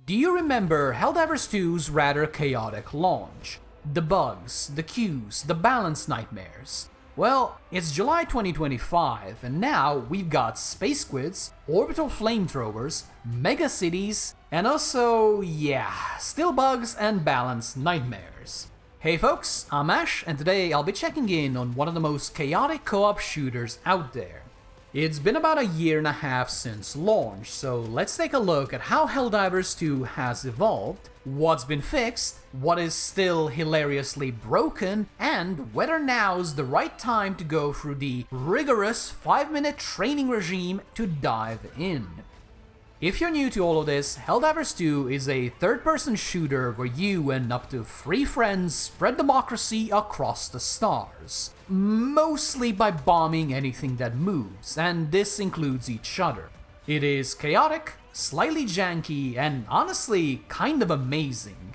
Do you remember Helldivers 2's rather chaotic launch? The bugs, the queues, the balance nightmares. Well, it's July 2025 and now we've got space squids, orbital flamethrowers, mega cities, and also, still bugs and balance nightmares. Hey folks, I'm Ash and today I'll be checking in on one of the most chaotic co-op shooters out there. It's been about a year and a half since launch, so let's take a look at how Helldivers 2 has evolved, what's been fixed, what is still hilariously broken, and whether now's the right time to go through the rigorous 5-minute training regime to dive in. If you're new to all of this, Helldivers 2 is a third-person shooter where you and up to 3 friends spread democracy across the stars. Mostly by bombing anything that moves, and this includes each other. It is chaotic, slightly janky, and honestly kind of amazing.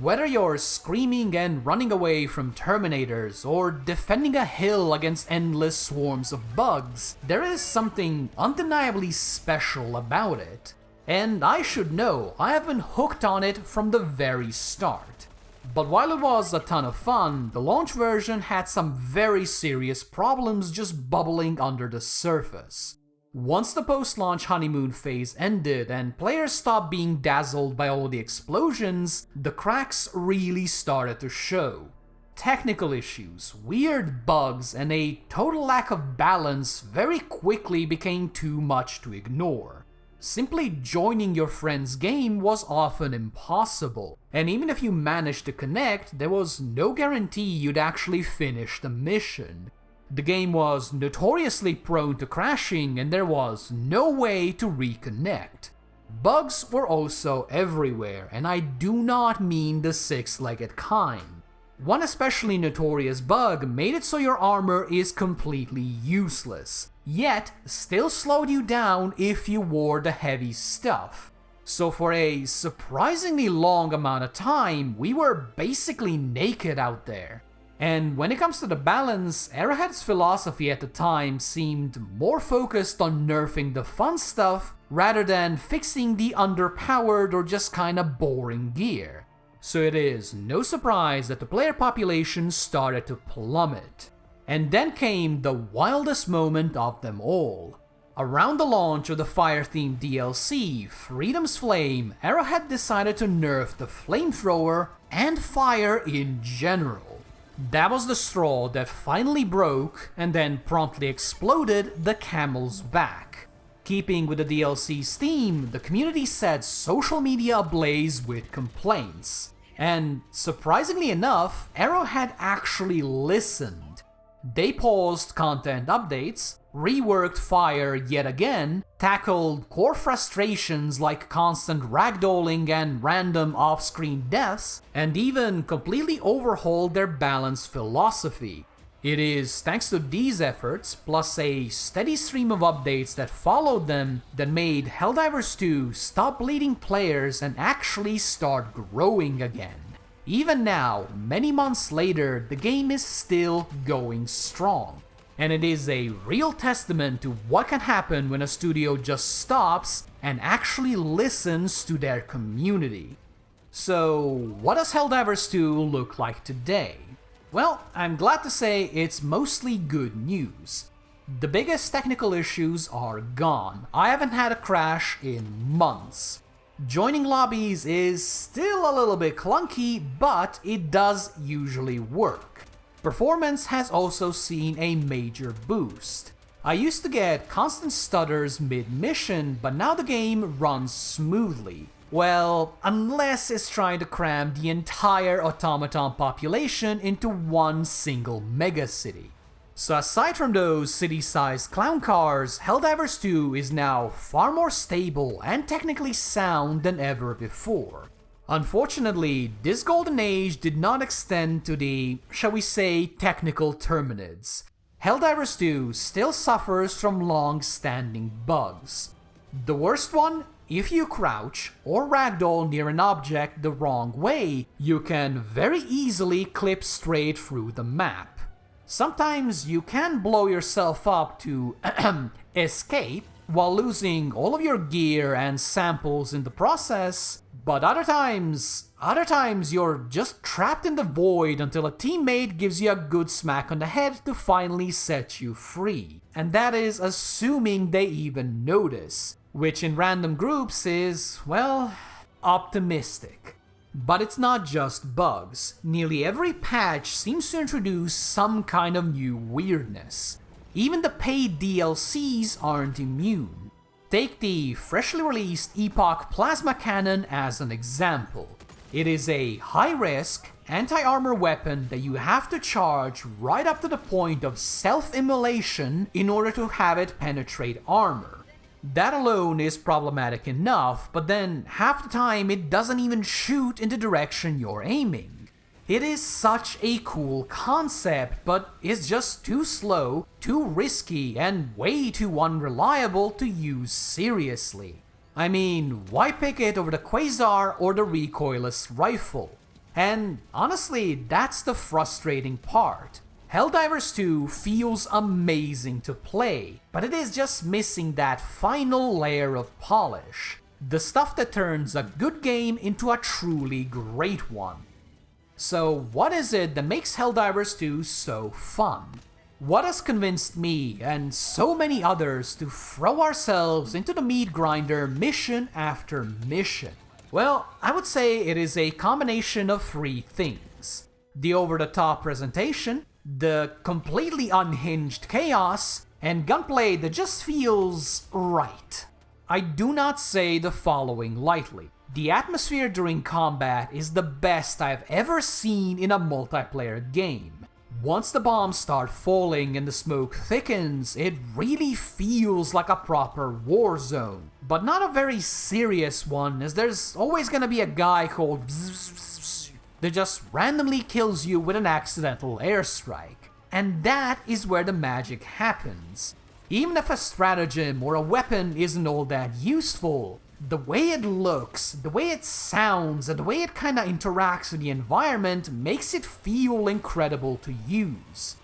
Whether you're screaming and running away from Terminators or defending a hill against endless swarms of bugs, there is something undeniably special about it. And I should know, I have been hooked on it from the very start. But while it was a ton of fun, the launch version had some very serious problems just bubbling under the surface. Once the post-launch honeymoon phase ended and players stopped being dazzled by all the explosions, the cracks really started to show. Technical issues, weird bugs, and a total lack of balance very quickly became too much to ignore. Simply joining your friend's game was often impossible, and even if you managed to connect, there was no guarantee you'd actually finish the mission. The game was notoriously prone to crashing and there was no way to reconnect. Bugs were also everywhere, and I do not mean the six-legged kind. One especially notorious bug made it so your armor is completely useless, yet still slowed you down if you wore the heavy stuff. So for a surprisingly long amount of time, we were basically naked out there. And when it comes to the balance, Arrowhead's philosophy at the time seemed more focused on nerfing the fun stuff rather than fixing the underpowered or just kinda boring gear. So it is no surprise that the player population started to plummet. And then came the wildest moment of them all. Around the launch of the fire-themed DLC, Freedom's Flame, Arrowhead decided to nerf the flamethrower and fire in general. That was the straw that finally broke and then promptly exploded the camel's back. Keeping with the DLC's theme, the community set social media ablaze with complaints. And surprisingly enough, Arrowhead actually listened. They paused content updates, reworked fire yet again, tackled core frustrations like constant ragdolling and random off-screen deaths, and even completely overhauled their balance philosophy. It is thanks to these efforts, plus a steady stream of updates that followed them, that made Helldivers 2 stop bleeding players and actually start growing again. Even now, many months later, the game is still going strong. And it is a real testament to what can happen when a studio just stops and actually listens to their community. So, what does Helldivers 2 look like today? Well, I'm glad to say it's mostly good news. The biggest technical issues are gone. I haven't had a crash in months. Joining lobbies is still a little bit clunky, but it does usually work. Performance has also seen a major boost. I used to get constant stutters mid-mission, but now the game runs smoothly. Well, unless it's trying to cram the entire automaton population into one single megacity. So aside from those city-sized clown cars, Helldivers 2 is now far more stable and technically sound than ever before. Unfortunately, this golden age did not extend to the, shall we say, technical terminids. Helldivers 2 still suffers from long-standing bugs. The worst one? If you crouch or ragdoll near an object the wrong way, you can very easily clip straight through the map. Sometimes you can blow yourself up to escape while losing all of your gear and samples in the process, But other times you're just trapped in the void until a teammate gives you a good smack on the head to finally set you free. And that is assuming they even notice, which in random groups is, well, optimistic. But it's not just bugs. Nearly every patch seems to introduce some kind of new weirdness. Even the paid DLCs aren't immune. Take the freshly released Epoch Plasma Cannon as an example. It is a high-risk, anti-armor weapon that you have to charge right up to the point of self-immolation in order to have it penetrate armor. That alone is problematic enough, but then half the time it doesn't even shoot in the direction you're aiming. It is such a cool concept, but it's just too slow, too risky, and way too unreliable to use seriously. I mean, why pick it over the Quasar or the recoilless rifle? And honestly, that's the frustrating part. Helldivers 2 feels amazing to play, but it is just missing that final layer of polish. The stuff that turns a good game into a truly great one. So what is it that makes Helldivers 2 so fun? What has convinced me and so many others to throw ourselves into the meat grinder mission after mission? Well, I would say it is a combination of three things. The over-the-top presentation, the completely unhinged chaos, and gunplay that just feels right. I do not say the following lightly. The atmosphere during combat is the best I've ever seen in a multiplayer game. Once the bombs start falling and the smoke thickens, it really feels like a proper war zone. But not a very serious one, as there's always gonna be a guy called that just randomly kills you with an accidental airstrike. And that is where the magic happens. Even if a stratagem or a weapon isn't all that useful, the way it looks, the way it sounds, and the way it kinda interacts with the environment makes it feel incredible to use.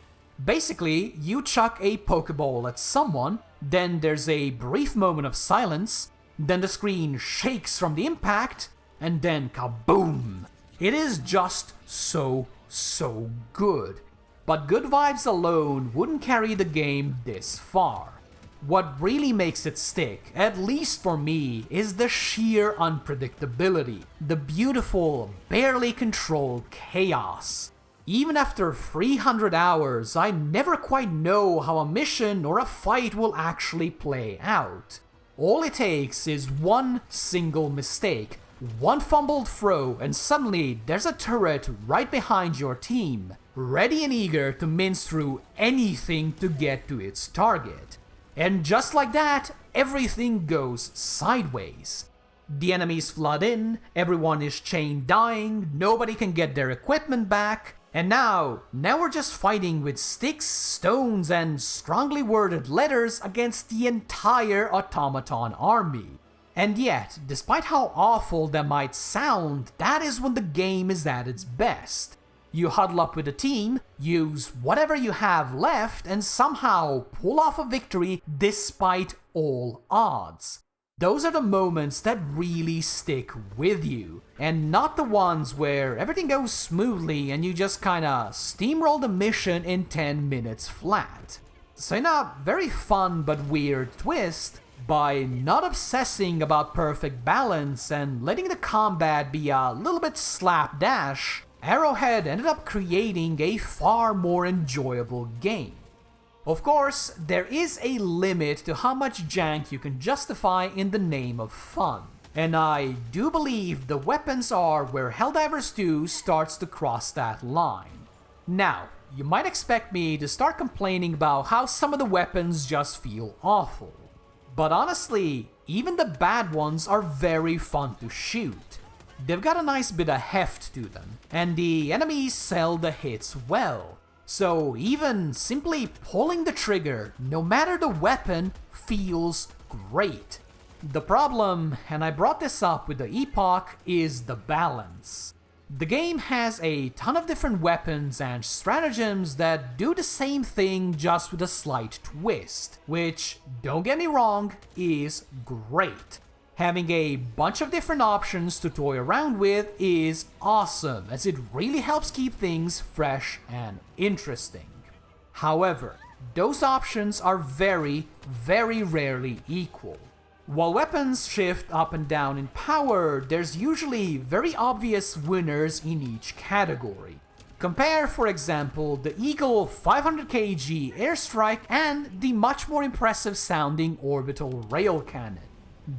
Basically, you chuck a Pokeball at someone, then there's a brief moment of silence, then the screen shakes from the impact, and then kaboom! It is just so good. But good vibes alone wouldn't carry the game this far. What really makes it stick, at least for me, is the sheer unpredictability, the beautiful, barely controlled chaos. Even after 300 hours, I never quite know how a mission or a fight will actually play out. All it takes is one single mistake, one fumbled throw, and suddenly there's a turret right behind your team, ready and eager to mince through anything to get to its target. And just like that, everything goes sideways. The enemies flood in, everyone is chain dying, nobody can get their equipment back, and now we're just fighting with sticks, stones, and strongly worded letters against the entire automaton army. And yet, despite how awful that might sound, that is when the game is at its best. You huddle up with a team, use whatever you have left, and somehow pull off a victory despite all odds. Those are the moments that really stick with you, and not the ones where everything goes smoothly and you just kinda steamroll the mission in 10 minutes flat. So in a very fun but weird twist, by not obsessing about perfect balance and letting the combat be a little bit slapdash, Arrowhead ended up creating a far more enjoyable game. Of course, there is a limit to how much jank you can justify in the name of fun, and I do believe the weapons are where Helldivers 2 starts to cross that line. Now, you might expect me to start complaining about how some of the weapons just feel awful, but honestly, even the bad ones are very fun to shoot. They've got a nice bit of heft to them, and the enemies sell the hits well. So even simply pulling the trigger, no matter the weapon, feels great. The problem, and I brought this up with the Epoch, is the balance. The game has a ton of different weapons and stratagems that do the same thing just with a slight twist, which, don't get me wrong, is great. Having a bunch of different options to toy around with is awesome, as it really helps keep things fresh and interesting. However, those options are very, very rarely equal. While weapons shift up and down in power, there's usually very obvious winners in each category. Compare, for example, the Eagle 500 kg airstrike and the much more impressive sounding orbital rail cannon.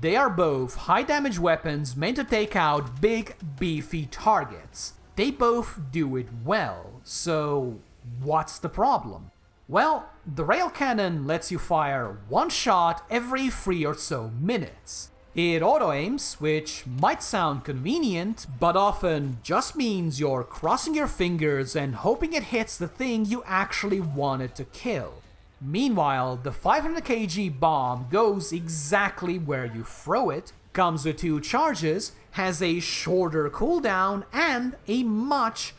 They are both high damage weapons meant to take out big, beefy targets. They both do it well, so what's the problem? Well, the rail cannon lets you fire one shot every 3 or so minutes. It auto-aims, which might sound convenient, but often just means you're crossing your fingers and hoping it hits the thing you actually wanted to kill. Meanwhile, the 500 kg bomb goes exactly where you throw it, comes with 2 charges, has a shorter cooldown, and a much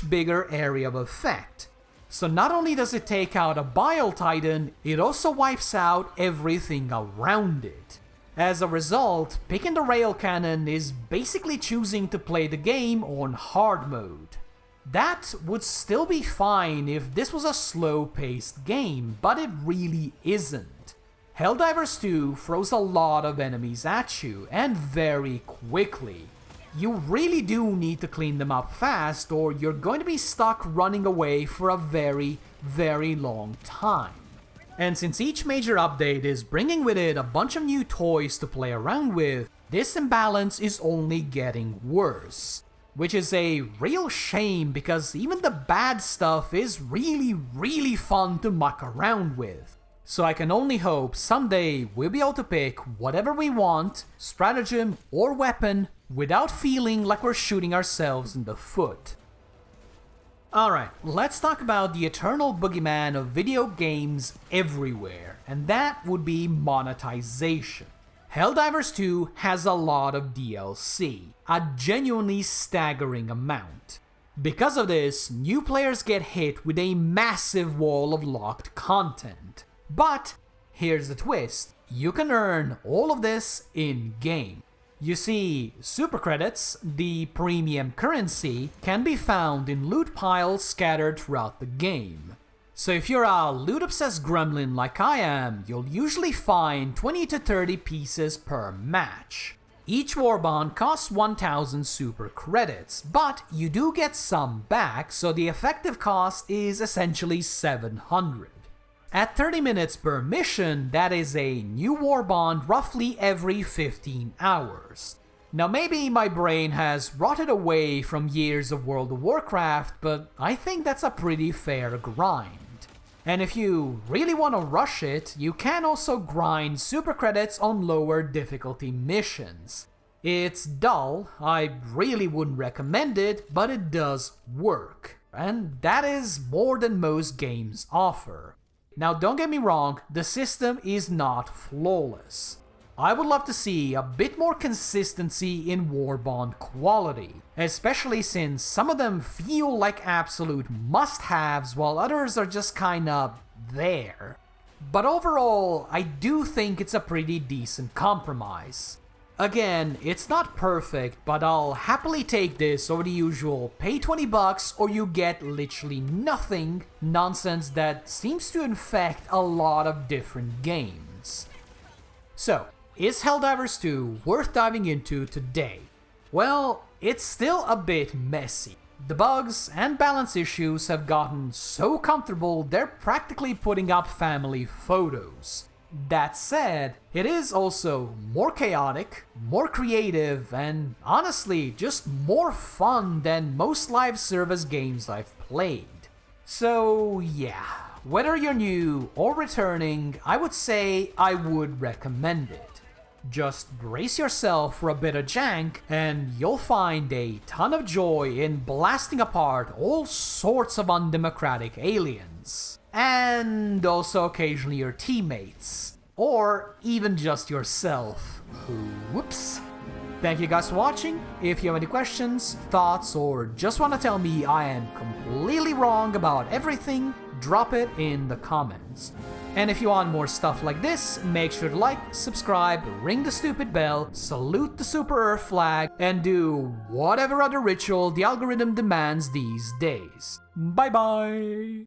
bigger area of effect. So not only does it take out a Bile Titan, it also wipes out everything around it. As a result, picking the rail cannon is basically choosing to play the game on hard mode. That would still be fine if this was a slow-paced game, but it really isn't. Helldivers 2 throws a lot of enemies at you, and very quickly. You really do need to clean them up fast, or you're going to be stuck running away for a very, very long time. And since each major update is bringing with it a bunch of new toys to play around with, this imbalance is only getting worse. Which is a real shame, because even the bad stuff is really fun to muck around with. So I can only hope someday we'll be able to pick whatever we want, stratagem or weapon, without feeling like we're shooting ourselves in the foot. Alright, let's talk about the eternal boogeyman of video games everywhere, and that would be monetization. Helldivers 2 has a lot of DLC, a genuinely staggering amount. Because of this, new players get hit with a massive wall of locked content. But here's the twist, you can earn all of this in-game. You see, super credits, the premium currency, can be found in loot piles scattered throughout the game. So if you're a loot-obsessed gremlin like I am, you'll usually find 20 to 30 pieces per match. Each warbond costs 1000 super credits, but you do get some back, so the effective cost is essentially 700. At 30 minutes per mission, that is a new warbond roughly every 15 hours. Now maybe my brain has rotted away from years of World of Warcraft, but I think that's a pretty fair grind. And if you really want to rush it, you can also grind super credits on lower difficulty missions. It's dull, I really wouldn't recommend it, but it does work. And that is more than most games offer. Now don't get me wrong, the system is not flawless. I would love to see a bit more consistency in warbond quality, especially since some of them feel like absolute must-haves while others are just kinda there. But overall, I do think it's a pretty decent compromise. Again, it's not perfect, but I'll happily take this over the usual pay $20 or you get literally nothing nonsense that seems to infect a lot of different games. So, is Helldivers 2 worth diving into today? Well, it's still a bit messy. The bugs and balance issues have gotten so comfortable they're practically putting up family photos. That said, it is also more chaotic, more creative, and honestly just more fun than most live service games I've played. So yeah, whether you're new or returning, I would say I would recommend it. Just brace yourself for a bit of jank, and you'll find a ton of joy in blasting apart all sorts of undemocratic aliens. And also occasionally your teammates. Or even just yourself. Whoops. Thank you guys for watching. If you have any questions, thoughts, or just want to tell me I am completely wrong about everything, drop it in the comments. And if you want more stuff like this, make sure to like, subscribe, ring the stupid bell, salute the Super Earth flag, and do whatever other ritual the algorithm demands these days. Bye bye!